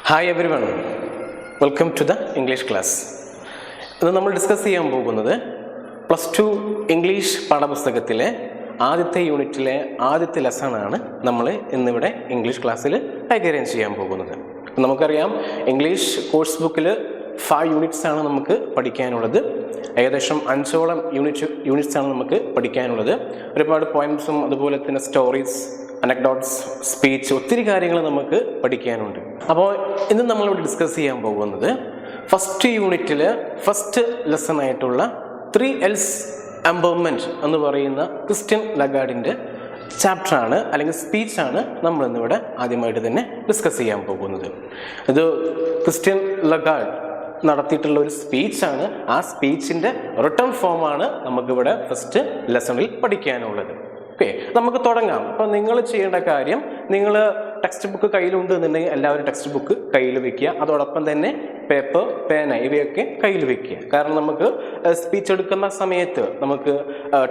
Hi everyone, welcome to the English class. ഇന്ന് നമ്മൾ discuss ചെയ്യാൻ പോകുന്നത് +2 ഇംഗ്ലീഷ് പാഠപുസ്തകത്തിലെ ആദ്യത്തെ യൂണിറ്റിലെ ആദ്യത്തെ ലെസണാണ് നമ്മൾ ഇന്നിവിടെ ഇംഗ്ലീഷ് ക്ലാസ്സിൽ കൈകാര്യം ചെയ്യാൻ പോകുന്നത്. നമുക്കറിയാം, ഇംഗ്ലീഷ് കോഴ്സ് ബുക്കിൽ 5 യൂണിറ്റ്സ് ആണ് നമുക്ക് പഠിക്കാനുള്ളത്. ഏകദേശം 5ഓളം യൂണിറ്റ്സ് ആണ് നമുക്ക് പഠിക്കാനുള്ളത്. ഒരുപാട് പോയിംസും അതുപോലെ തന്നെ സ്റ്റോറീസ്, അനക്ഡോട്ട്സ്, സ്പീച്ച്, ഒത്തിരി കാര്യങ്ങൾ നമുക്ക് പഠിക്കാനുണ്ട്. അപ്പോൾ ഇന്ന് നമ്മളിവിടെ ഡിസ്കസ് ചെയ്യാൻ പോകുന്നത് ഫസ്റ്റ് യൂണിറ്റിൽ ഫസ്റ്റ് ലെസൺ ആയിട്ടുള്ള 3Ls എംപവർമെൻറ്റ് എന്ന് പറയുന്ന ക്രിസ്റ്റ്യൻ ലഗാർഡിൻ്റെ ചാപ്റ്ററാണ് അല്ലെങ്കിൽ സ്പീച്ചാണ് നമ്മൾ ഇന്നിവിടെ ആദ്യമായിട്ട് തന്നെ ഡിസ്കസ് ചെയ്യാൻ പോകുന്നത്. ഇത് ക്രിസ്റ്റ്യൻ ലഗാർഡ് നടത്തിയിട്ടുള്ള ഒരു സ്പീച്ചാണ്. ആ സ്പീച്ചിൻ്റെ റിട്ടൺ ഫോമാണ് നമുക്കിവിടെ ഫസ്റ്റ് ലെസണിൽ പഠിക്കാനുള്ളത്. ഓക്കെ, നമുക്ക് തുടങ്ങാം. അപ്പോൾ നിങ്ങൾ ചെയ്യേണ്ട കാര്യം, നിങ്ങൾ ടെക്സ്റ്റ് ബുക്ക് കയ്യിലുണ്ട് എന്നുണ്ടെങ്കിൽ എല്ലാവരും ടെക്സ്റ്റ് ബുക്ക് കയ്യിൽ വെക്കുക. അതോടൊപ്പം തന്നെ പേപ്പർ, പേന ഇവയൊക്കെ കയ്യിൽ വെക്കുക. കാരണം നമുക്ക് സ്പീച്ച് എടുക്കുന്ന സമയത്ത് നമുക്ക്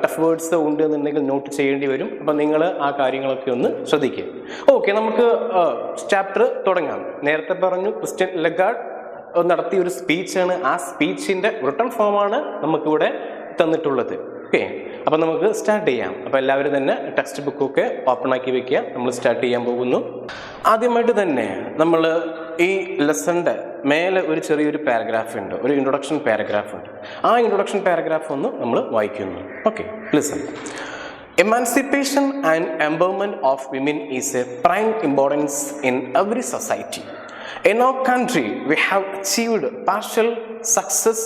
ടഫ് വേർഡ്സ് ഉണ്ട് എന്നുണ്ടെങ്കിൽ നോട്ട് ചെയ്യേണ്ടി വരും. അപ്പം നിങ്ങൾ ആ കാര്യങ്ങളൊക്കെ ഒന്ന് ശ്രദ്ധിക്കുക. ഓക്കെ, നമുക്ക് ചാപ്റ്റർ തുടങ്ങാം. നേരത്തെ പറഞ്ഞു, ക്രിസ്റ്റ്യൻ ലഗാർഡ് നടത്തിയ ഒരു സ്പീച്ചാണ്. ആ സ്പീച്ചിൻ്റെ റിട്ടൺ ഫോമാണ് നമുക്കിവിടെ തന്നിട്ടുള്ളത്. ഓക്കെ, അപ്പം നമുക്ക് സ്റ്റാർട്ട് ചെയ്യാം. അപ്പോൾ എല്ലാവരും തന്നെ ടെക്സ്റ്റ് ബുക്കൊക്കെ ഓപ്പൺ ആക്കി വെക്കുക. നമ്മൾ സ്റ്റാർട്ട് ചെയ്യാൻ പോകുന്നു. ആദ്യമായിട്ട് തന്നെ നമ്മൾ ഈ ലെസണിൻ്റെ മേലെ ഒരു ചെറിയൊരു പാരഗ്രാഫ് ഉണ്ട്, ഒരു ഇൻട്രൊഡക്ഷൻ പാരഗ്രാഫ് ഉണ്ട്. ആ ഇൻട്രൊഡക്ഷൻ പാരഗ്രാഫ് ഒന്ന് നമ്മൾ വായിക്കുന്നു. Okay, listen. Emancipation and empowerment of women is a prime importance in every society. In our country, we have achieved partial success,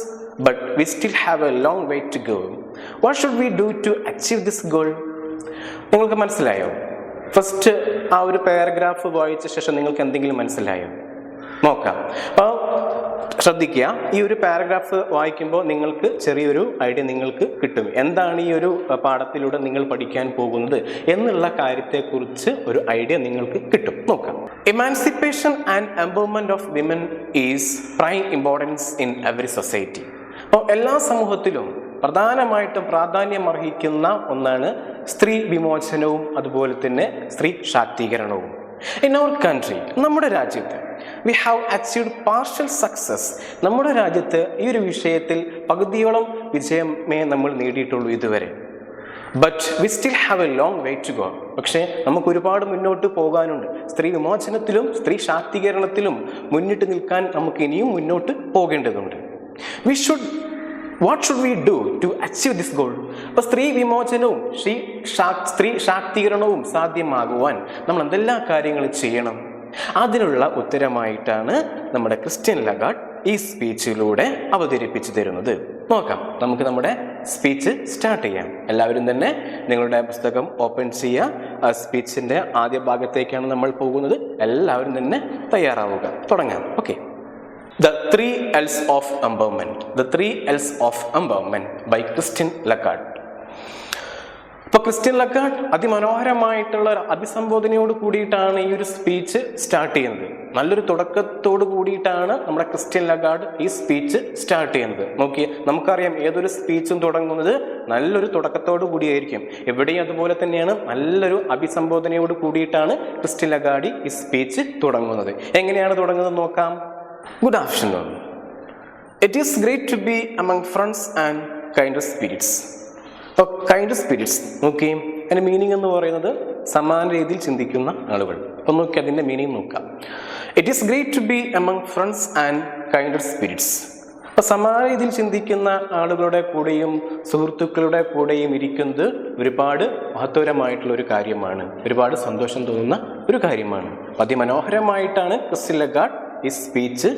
but we still have a long way to go. What should we do to achieve this goal? നിങ്ങൾക്ക് മനസ്സിലായോ? First ആ ഒരു paragraph വായിച്ച ശേഷം നിങ്ങൾക്ക് എന്തെങ്കിലും മനസ്സിലായോ? നോക്കാം. അപ്പോൾ ശ്രദ്ധിക്കുക, ഈ ഒരു പാരഗ്രാഫ് വായിക്കുമ്പോൾ നിങ്ങൾക്ക് ചെറിയൊരു ഐഡിയ നിങ്ങൾക്ക് കിട്ടും. എന്താണ് ഈ ഒരു പാഠത്തിലൂടെ നിങ്ങൾ പഠിക്കാൻ പോകുന്നത് എന്നുള്ള കാര്യത്തെക്കുറിച്ച് ഒരു ഐഡിയ നിങ്ങൾക്ക് കിട്ടും. നോക്കാം. Emancipation and empowerment of women is prime importance in every society. അപ്പോൾ എല്ലാ സമൂഹത്തിലും പ്രധാനമായിട്ടും പ്രാധാന്യം അർഹിക്കുന്ന ഒന്നാണ് സ്ത്രീ വിമോചനവും അതുപോലെ തന്നെ സ്ത്രീ ശാക്തീകരണവും. ഇൻ അവർ കൺട്രി, നമ്മുടെ രാജ്യത്ത്, we have achieved partial success. നമ്മുടെ രാജ്യത്ത് ഈ ഒരു വിഷയത്തിൽ പകുതിയോളം വിജയമേ നമ്മൾ നേടിയിട്ടുള്ളൂ ഇതുവരെ. But we still have a long way to go. പക്ഷേ നമുക്ക് ഒരുപാട് മുന്നോട്ട് പോകാനുണ്ട്. സ്ത്രീ വിമോചനത്തിലും സ്ത്രീ ശാക്തീകരണത്തിലും മുന്നിട്ട് നിൽക്കാൻ നമുക്ക് ഇനിയും മുന്നോട്ട് പോകേണ്ടതുണ്ട്. What should we do to achieve this goal? അപ്പോൾ സ്ത്രീ വിമോചനവും സ്ത്രീ ശാക്തീകരണവും സാധ്യമാകുവാൻ നമ്മൾ എന്തെല്ലാം കാര്യങ്ങൾ ചെയ്യണം? അതിനുള്ള ഉത്തരമായിട്ടാണ് നമ്മുടെ ക്രിസ്റ്റ്യൻ ലഗാർഡ് ഈ സ്പീച്ചിലൂടെ അവതരിപ്പിച്ചു തരുന്നത്. നോക്കാം, നമുക്ക് നമ്മുടെ സ്പീച്ച് സ്റ്റാർട്ട് ചെയ്യാം. എല്ലാവരും തന്നെ നിങ്ങളുടെ പുസ്തകം ഓപ്പൺ ചെയ്യുക. സ്പീച്ചിൻ്റെ ആദ്യ ഭാഗത്തേക്കാണ് നമ്മൾ പോകുന്നത്. എല്ലാവരും തന്നെ തയ്യാറാവുക. തുടങ്ങാം. Okay. The 3Ls of Empowerment. The 3Ls of Empowerment by Christian Lagarde. അപ്പോൾ ക്രിസ്റ്റ്യൻ ലഗാർഡ് അതിമനോഹരമായിട്ടുള്ള ഒരു അഭിസംബോധനയോട് കൂടിയിട്ടാണ് ഈ ഒരു സ്പീച്ച് സ്റ്റാർട്ട് ചെയ്യുന്നത്. നല്ലൊരു തുടക്കത്തോട് കൂടിയിട്ടാണ് നമ്മുടെ ക്രിസ്റ്റ്യൻ ലഗാർഡ് ഈ സ്പീച്ച് സ്റ്റാർട്ട് ചെയ്യുന്നത്. നോക്കിയേ, നമുക്കറിയാം ഏതൊരു സ്പീച്ചും തുടങ്ങുന്നത് നല്ലൊരു തുടക്കത്തോട് കൂടിയായിരിക്കും. എവിടെയും അതുപോലെ തന്നെയാണ്, നല്ലൊരു അഭിസംബോധനയോട് കൂടിയിട്ടാണ് ക്രിസ്റ്റ്യൻ ലഗാർഡ് ഈ സ്പീച്ച് തുടങ്ങുന്നത്. എങ്ങനെയാണ് തുടങ്ങുന്നത് നോക്കാം. Good afternoon. It is great to be among friends and kindred spirits. അപ്പോൾ കൈൻഡ് സ്പിരിറ്റ്സ് നോക്കി, അതിൻ്റെ മീനിങ് എന്ന് പറയുന്നത് സമാന രീതിയിൽ ചിന്തിക്കുന്ന ആളുകൾ. അപ്പോൾ നോക്കി അതിൻ്റെ മീനിങ് നോക്കാം. It is great to be among friends and kind spirits. അപ്പോൾ സമാന രീതിയിൽ ചിന്തിക്കുന്ന ആളുകളുടെ കൂടെയും സുഹൃത്തുക്കളുടെ കൂടെയും ഇരിക്കുന്നത് ഒരുപാട് മഹത്വരമായിട്ടുള്ള ഒരു കാര്യമാണ്. ഒരുപാട് സന്തോഷം തോന്നുന്ന ഒരു കാര്യമാണ്. അതിമനോഹരമായിട്ടാണ് ക്രിസ്റ്റ്യൻ ലഗാർഡ് ഈ സ്പീച്ച്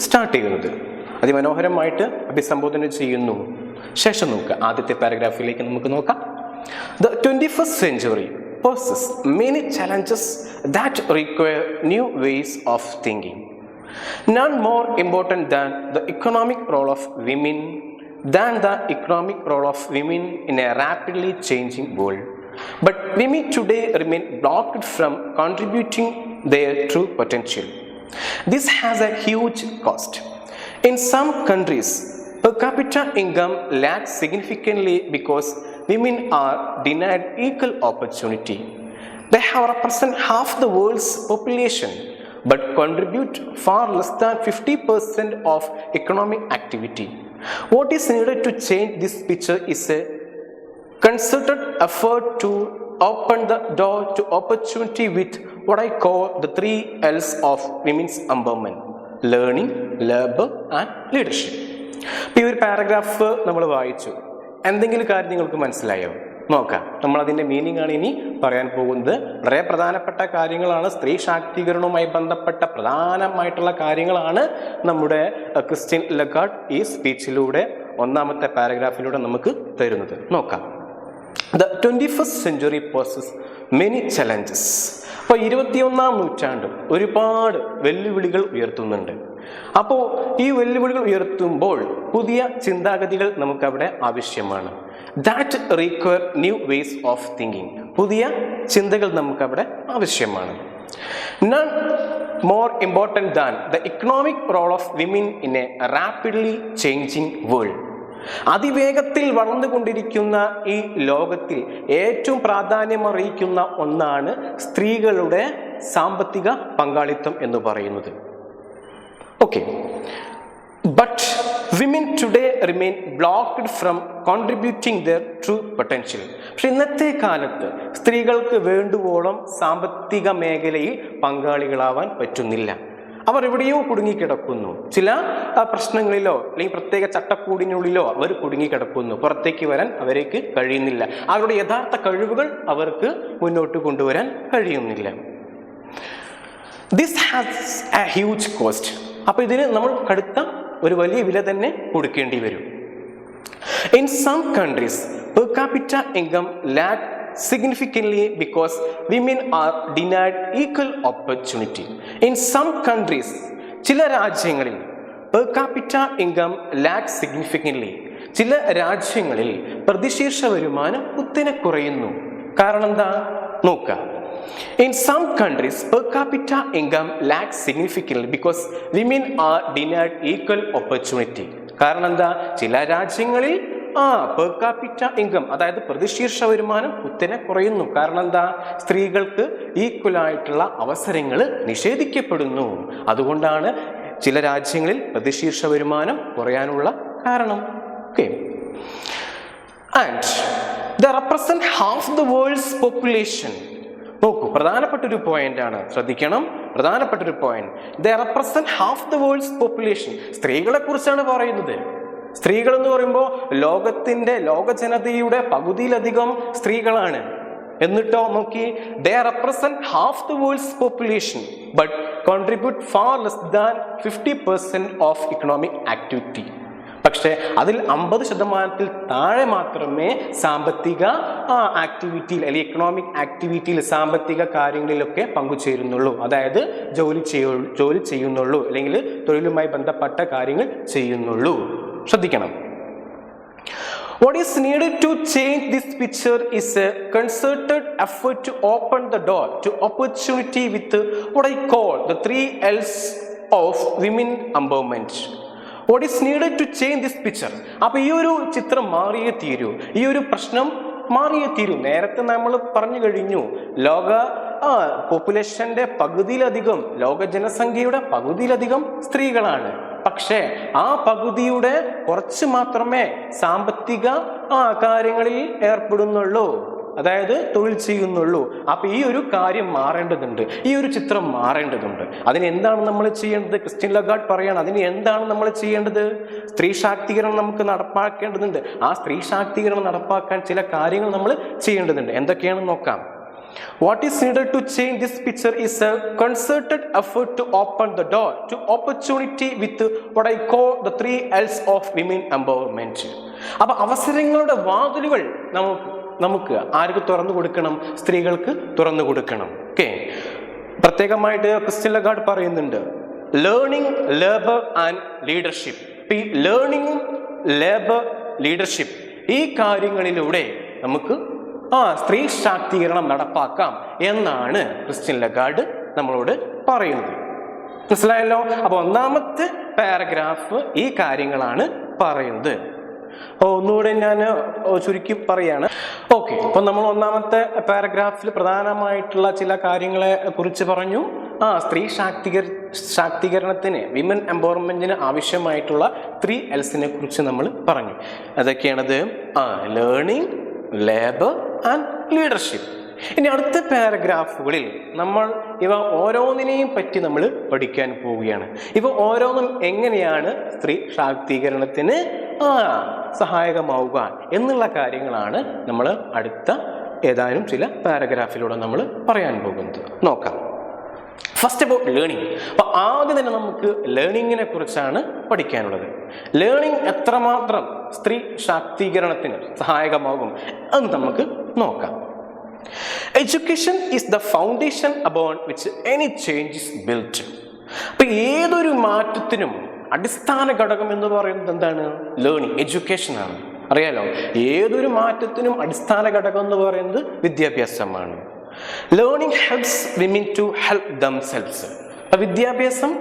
സ്റ്റാർട്ട് ചെയ്യുന്നത്. അതിമനോഹരമായിട്ട് അഭിസംബോധന ചെയ്യുന്നു. ശേഷം നോക്കുക, ആദ്യത്തെ പാരഗ്രാഫിലേക്ക് നമുക്ക് നോക്കാം. The 21st century poses many challenges that require new ways of thinking. None more important than the economic role of women in a rapidly changing world. But women today remain blocked from contributing their true potential. This has a huge cost. In some countries, per capita income lags significantly because women are denied equal opportunity. They have represent half the world's population, but contribute far less than 50% of economic activity. What is needed to change this picture is a concerted effort to open the door to opportunity with what I call the 3 L's of women's empowerment: learning, labor and leadership. ഈ ഒരു paragraph നമ്മൾ വായിച്ചു. എന്തെങ്കിലും കാര്യം നിങ്ങൾക്ക് മനസ്സിലായോ? നോക്കാം. നമ്മളതിൻ്റെ മീനിങ് ആണ് ഇനി പറയാൻ പോകുന്നത്. വളരെ പ്രധാനപ്പെട്ട കാര്യങ്ങളാണ്, സ്ത്രീ ശാക്തീകരണവുമായി ബന്ധപ്പെട്ട പ്രധാനമായിട്ടുള്ള കാര്യങ്ങളാണ് നമ്മുടെ ക്രിസ്റ്റ്യൻ ലഗാർഡ് ഈ സ്പീച്ചിലൂടെ ഒന്നാമത്തെ പാരഗ്രാഫിലൂടെ നമുക്ക് തരുന്നത്. നോക്കാം. The 21st century poses many challenges. അപ്പോൾ 21-ാം നൂറ്റാണ്ട് ഒരുപാട് വെല്ലുവിളികൾ ഉയർത്തുന്നുണ്ട്. അപ്പോൾ ഈ വെല്ലുവിളികൾ ഉയർത്തുമ്പോൾ പുതിയ ചിന്താഗതികൾ നമുക്കവിടെ ആവശ്യമാണ്. That require new ways of thinking. പുതിയ ചിന്തകൾ നമുക്കവിടെ ആവശ്യമാണ്. None more important than the economic role of women in a rapidly changing world. അതിവേഗത്തിൽ വളർന്നുകൊണ്ടിരിക്കുന്ന ഈ ലോകത്തിൽ ഏറ്റവും പ്രാധാന്യമർഹിക്കുന്ന ഒന്നാണ് സ്ത്രീകളുടെ സാമ്പത്തിക പങ്കാളിത്തം എന്ന് പറയുന്നത്. Okay, but women today remain blocked from contributing their true potential. പക്ഷെ ഇന്നത്തെ കാലത്ത് സ്ത്രീകൾക്ക് വേണ്ടുവോളം സാമ്പത്തിക മേഖലയിൽ പങ്കാളികളാവാൻ പറ്റുന്നില്ല. അവർ എവിടെയോ കുടുങ്ങിക്കിടക്കുന്നു. ചില പ്രശ്നങ്ങളിലോ അല്ലെങ്കിൽ പ്രത്യേക ചട്ടക്കൂടിനുള്ളിലോ അവർ കുടുങ്ങിക്കിടക്കുന്നു. പുറത്തേക്ക് വരാൻ അവർക്ക് കഴിയുന്നില്ല. അവരുടെ യഥാർത്ഥ കഴിവുകൾ അവർക്ക് മുന്നോട്ട് കൊണ്ടുവരാൻ കഴിയുന്നില്ല. This has A huge cost. അപ്പോൾ ഇതിന് നമ്മൾ കടുത്ത ഒരു വലിയ വില തന്നെ കൊടുക്കേണ്ടി വരും. In some countries per capita income lack significantly because women are denied equal opportunity. In some countries, ചില രാജ്യങ്ങളിൽ per capita income lacks significantly. ചില രാജ്യങ്ങളിൽ പ്രതിശീർഷ വരുമാനം കുത്തനെ കുറയുന്നു. കാരണം എന്താ നോക്കാം. In some countries, per capita income lacks significantly because women are denied equal opportunity. കാരണം എന്താ, ചില രാജ്യങ്ങളിൽ പെർ കാപ്പിറ്റ ഇൻകം, അതായത് പ്രതിശീർഷ വരുമാനം കുത്തനെ കുറയുന്നു. കാരണം എന്താ, സ്ത്രീകൾക്ക് ഈക്വലായിട്ടുള്ള അവസരങ്ങൾ നിഷേധിക്കപ്പെടുന്നു. അതുകൊണ്ടാണ് ചില രാജ്യങ്ങളിൽ പ്രതിശീർഷ വരുമാനം കുറയാനുള്ള കാരണം. Okay, and the represent half the world's population. നോക്കൂ, പ്രധാനപ്പെട്ടൊരു പോയിന്റ് ആണ്, ശ്രദ്ധിക്കണം, പ്രധാനപ്പെട്ടൊരു point. The represent half the world's population. സ്ത്രീകളെ കുറിച്ചാണ് പറയുന്നത്. സ്ത്രീകൾ എന്ന് പറയുമ്പോൾ ലോക ജനതയുടെ പകുതിയിലധികം സ്ത്രീകളാണ്. എന്നിട്ടോ നോക്കി, they represent half the world's population but contribute far less than 50% of economic activity. പക്ഷേ അതിൽ 50% താഴെ മാത്രമേ സാമ്പത്തിക ആക്ടിവിറ്റിയിൽ അല്ലെങ്കിൽ ഇക്കണോമിക് ആക്ടിവിറ്റിയിൽ, സാമ്പത്തിക കാര്യങ്ങളിലൊക്കെ പങ്കുചേരുന്നുള്ളൂ. അതായത് ജോലി ചെയ്യുന്നുള്ളൂ, അല്ലെങ്കിൽ തൊഴിലുമായി ബന്ധപ്പെട്ട കാര്യങ്ങൾ ചെയ്യുന്നുള്ളൂ. ശ്രദ്ധിക്കണം. What is needed to change this picture is a concerted effort to open the door to opportunity with what I call the 3 L's of women empowerment. What is needed to change this picture? അപ്പോൾ ഈ ഒരു ചിത്രം മാറിയേ തീരൂ, ഈ ഒരു പ്രശ്നം മാറിയേ തീരൂ. നേരത്തെ നമ്മൾ പറഞ്ഞു കഴിഞ്ഞു, പോപ്പുലേഷന്റെ പകുതിയിലധികം, ലോക ജനസംഖ്യയുടെ പകുതിയിലധികം സ്ത്രീകളാണ്. പക്ഷേ ആ പകുതിയുടെ കുറച്ച് മാത്രമേ സാമ്പത്തിക കാര്യങ്ങളിൽ ഏർപ്പെടുന്നുള്ളൂ, അതായത് തൊഴിൽ ചെയ്യുന്നുള്ളൂ. അപ്പൊ ഈ ഒരു കാര്യം മാറേണ്ടതുണ്ട്, ഈ ഒരു ചിത്രം മാറേണ്ടതുണ്ട്. അതിന് എന്താണ് നമ്മൾ ചെയ്യേണ്ടത്? ക്രിസ്റ്റ്യൻ ലഗാർഡ് പറയാണ്, അതിന് എന്താണ് നമ്മൾ ചെയ്യേണ്ടത്? സ്ത്രീ ശാക്തീകരണം നമുക്ക് നടപ്പാക്കേണ്ടതുണ്ട്. ആ സ്ത്രീ ശാക്തീകരണം നടപ്പാക്കാൻ ചില കാര്യങ്ങൾ നമ്മൾ ചെയ്യേണ്ടതുണ്ട്. എന്തൊക്കെയാണെന്ന് നോക്കാം. What is needed to change this picture is a concerted effort to open the door to opportunity with what I call the 3 L's of women empowerment. അപ്പോൾ അവസരങ്ങളുടെ വാതിലുകൾ നമുക്ക് ആർക്ക് തുറന്നു കൊടുക്കണം? സ്ത്രീകൾക്ക് തുറന്നു കൊടുക്കണം. ഓക്കെ, പ്രത്യേകമായിട്ട് ക്രിസ്റ്റ്യൻ ലഗാർഡ് പറയുന്നുണ്ട്, ലേണിംഗ്, ലേബർ ആൻഡ് ലീഡർഷിപ്പ്. ഈ ലേണിംഗും ലേബർ ലീഡർഷിപ്പ് ഈ കാര്യങ്ങളിലൂടെ നമുക്ക് സ്ത്രീ ശാക്തീകരണം നടപ്പാക്കാം എന്നാണ് ക്രിസ്റ്റ്യൻ ലഗാർഡ് നമ്മളോട് പറയുന്നത്. മനസ്സിലായല്ലോ? അപ്പൊ ഒന്നാമത്തെ പാരഗ്രാഫ് ഈ കാര്യങ്ങളാണ് പറയുന്നത്. ഒന്നുകൂടെ ഞാൻ ചുരുക്കി പറയാണ്. ഓക്കെ, അപ്പൊ നമ്മൾ ഒന്നാമത്തെ പാരഗ്രാഫിൽ പ്രധാനമായിട്ടുള്ള ചില കാര്യങ്ങളെ കുറിച്ച് പറഞ്ഞു. സ്ത്രീ ശാക്തീകരണത്തിന്, വിമൻ എംപവർമെന്റിന് ആവശ്യമായിട്ടുള്ള 3 L's കുറിച്ച് നമ്മൾ പറഞ്ഞു. അതൊക്കെയാണത് ലേണിംഗ്, ലേബർ ആൻഡ് ലീഡർഷിപ്പ്. ഇനി അടുത്ത പാരഗ്രാഫുകളിൽ നമ്മൾ ഇവ ഓരോന്നിനെയും പറ്റി നമ്മൾ പഠിക്കാൻ പോവുകയാണ്. ഇവ ഓരോന്നും എങ്ങനെയാണ് സ്ത്രീ ശാക്തീകരണത്തിന് സഹായകമാവുക എന്നുള്ള കാര്യങ്ങളാണ് നമ്മൾ അടുത്ത ഏതാനും ചില പാരഗ്രാഫിലൂടെ നമ്മൾ പറയാൻ പോകുന്നത്. നോക്കാം. First about learning. അപ്പോൾ ആദ്യം തന്നെ നമുക്ക് ലേണിങ്ങിനെ കുറിച്ചാണ് പഠിക്കാനുള്ളത്. ലേണിംഗ് എത്രമാത്രം സ്ത്രീ ശാക്തീകരണത്തിന് സഹായകമാകും എന്ന് നമുക്ക് നോക്കാം. Education is the foundation upon which any change is built. അപ്പൊ ഏതൊരു മാറ്റത്തിനും അടിസ്ഥാന ഘടകം എന്ന് പറയുന്നത് എന്താണ്? ലേണിംഗ്, എഡ്യൂക്കേഷൻ ആണ്. അറിയാലോ, ഏതൊരു മാറ്റത്തിനും അടിസ്ഥാന ഘടകം എന്ന് പറയുന്നത് വിദ്യാഭ്യാസമാണ്. Learning helps women to help themselves. വിദ്യാഭ്യാസം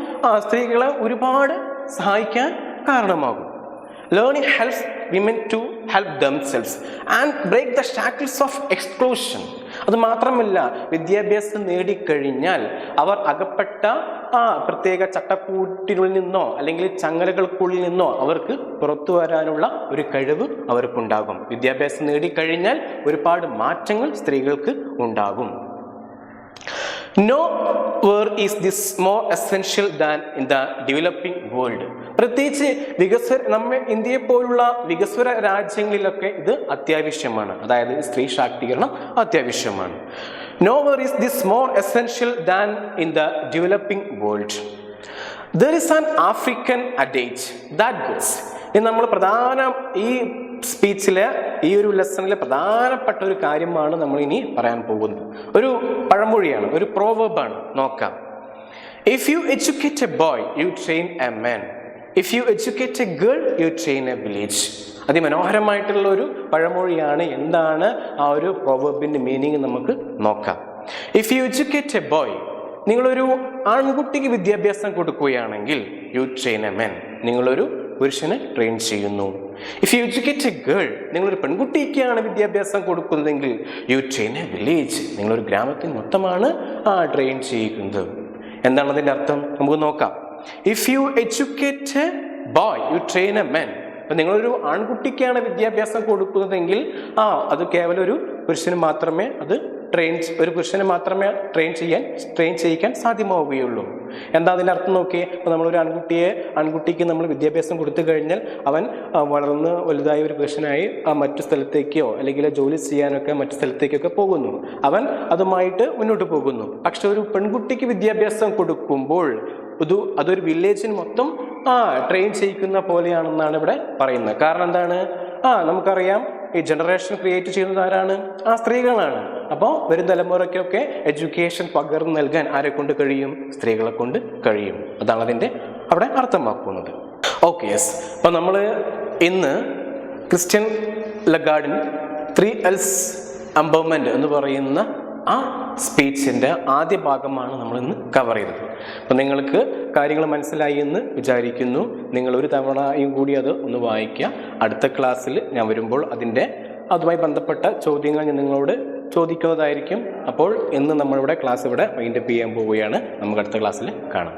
സ്ത്രീകളെ ഒരുപാട് സഹായിക്കാൻ കാരണമാകും. Learning helps women to help themselves and break the shackles of exclusion. അത് മാത്രമല്ല, വിദ്യാഭ്യാസം നേടിക്കഴിഞ്ഞാൽ അവർ അകപ്പെട്ട പ്രത്യേക ചട്ടക്കൂട്ടിനുള്ളിൽ നിന്നോ അല്ലെങ്കിൽ ചങ്ങലകൾക്കുള്ളിൽ നിന്നോ അവർക്ക് പുറത്തു വരാനുള്ള ഒരു കഴിവ് അവർക്കുണ്ടാകും. വിദ്യാഭ്യാസം നേടിക്കഴിഞ്ഞാൽ ഒരുപാട് മാറ്റങ്ങൾ സ്ത്രീകൾക്ക് ഉണ്ടാകും. Nowhere is this more essential than in the developing world. പ്രത്യേകിച്ച് നമ്മെ ഇന്ത്യയെ പോലുള്ള വികസ്വര രാജ്യങ്ങളിലൊക്കെ ഇത് അത്യാവശ്യമാണ്. അതായത് സ്ത്രീ ശാക്തീകരണം അത്യാവശ്യമാണ്. Nowhere is this more essential than in the developing world. There is an African adage that goes. ഇത് നമ്മൾ ഈ സ്പീച്ചിലെ ഈ ഒരു ലെസണിലെ പ്രധാനപ്പെട്ട ഒരു കാര്യമാണ് നമ്മൾ ഇനി പറയാൻ പോകുന്നത്. ഒരു പഴമൊഴിയാണ്, ഒരു പ്രോവർബാണ്. നോക്കാം. If you educate a boy, you train a man. If you educate a girl, you train a village. അതിമനോഹരമായിട്ടുള്ള ഒരു പഴമൊഴിയാണ്. എന്താണ് ആ ഒരു പ്രോവർബിന്റെ മീനിങ് നമുക്ക് നോക്കാം. If you educate a boy, നിങ്ങളൊരു ആൺകുട്ടിക്ക് വിദ്യാഭ്യാസം കൊടുക്കുകയാണെങ്കിൽ യു ട്രെയിൻ എ മെൻ, നിങ്ങളൊരു പുരുഷനെ ട്രെയിൻ ചെയ്യുന്നു. If you educate A girl, നിങ്ങളൊരു പെൺകുട്ടിക്കാണ് വിദ്യാഭ്യാസം കൊടുക്കുന്നതെങ്കിൽ യു ട്രെയിൻ എ വില്ലേജ്, നിങ്ങളൊരു ഗ്രാമത്തിൽ മൊത്തമാണ് ട്രെയിൻ ചെയ്യുന്നത്. എന്താണ് അതിൻ്റെ അർത്ഥം? നമുക്ക് നോക്കാം. If you educate A boy, U train A men. അപ്പം നിങ്ങളൊരു ആൺകുട്ടിക്കാണ് വിദ്യാഭ്യാസം കൊടുക്കുന്നതെങ്കിൽ അത് കേവലം ഒരു പുരുഷന് മാത്രമേ ഒരു പുരുഷനെ മാത്രമേ ട്രെയിൻ ചെയ്യിക്കാൻ സാധ്യമാവുകയുള്ളൂ. എന്താ അതിൻ്റെ അർത്ഥം നോക്കിയേ. അപ്പോൾ നമ്മളൊരു ആൺകുട്ടിക്ക് നമ്മൾ വിദ്യാഭ്യാസം കൊടുത്തു കഴിഞ്ഞാൽ അവൻ വളർന്ന് വലുതായ ഒരു പുരുഷനായി മറ്റു സ്ഥലത്തേക്കോ അല്ലെങ്കിൽ ജോലി ചെയ്യാനൊക്കെ മറ്റു സ്ഥലത്തേക്കൊക്കെ പോകുന്നു. അവൻ അതുമായിട്ട് മുന്നോട്ട് പോകുന്നു. പക്ഷെ ഒരു പെൺകുട്ടിക്ക് വിദ്യാഭ്യാസം കൊടുക്കുമ്പോൾ അതൊരു വില്ലേജിന് മൊത്തം ട്രെയിൻ ചെയ്യിക്കുന്ന പോലെയാണെന്നാണ് ഇവിടെ പറയുന്നത്. കാരണം എന്താണ്? നമുക്കറിയാം, ഈ ജനറേഷൻ ക്രിയേറ്റ് ചെയ്യുന്നത് ആരാണ്? സ്ത്രീകളാണ്. അപ്പോൾ വരും തലമുറയ്ക്കൊക്കെ എഡ്യൂക്കേഷൻ പകർന്നു നൽകാൻ ആരെ കൊണ്ട് കഴിയും? സ്ത്രീകളെ കൊണ്ട് കഴിയും. അതാണ് അതിൻ്റെ അവിടെ അർത്ഥമാക്കുന്നത്. Okay, yes. അപ്പം നമ്മൾ ഇന്ന് ക്രിസ്റ്റ്യൻ ലഗാർഡിൻ 3 L's എംപവർമെന്റ് എന്ന് പറയുന്ന സ്പീച്ചിൻ്റെ ആദ്യ ഭാഗമാണ് നമ്മളിന്ന് കവർ ചെയ്തത്. അപ്പം നിങ്ങൾക്ക് കാര്യങ്ങൾ മനസ്സിലായി എന്ന് വിചാരിക്കുന്നു. നിങ്ങൾ ഒരു തവണയും കൂടി അത് ഒന്ന് വായിക്കുക. അടുത്ത ക്ലാസ്സിൽ ഞാൻ വരുമ്പോൾ അതുമായി ബന്ധപ്പെട്ട ചോദ്യങ്ങൾ ഞാൻ നിങ്ങളോട് ചോദിക്കുന്നതായിരിക്കും. അപ്പോൾ ഇന്ന് നമ്മളിവിടെ ക്ലാസ് ഇവിടെ വൈൻഡപ്പ് ചെയ്യാൻ പോവുകയാണ്. നമുക്ക് അടുത്ത ക്ലാസ്സിൽ കാണാം.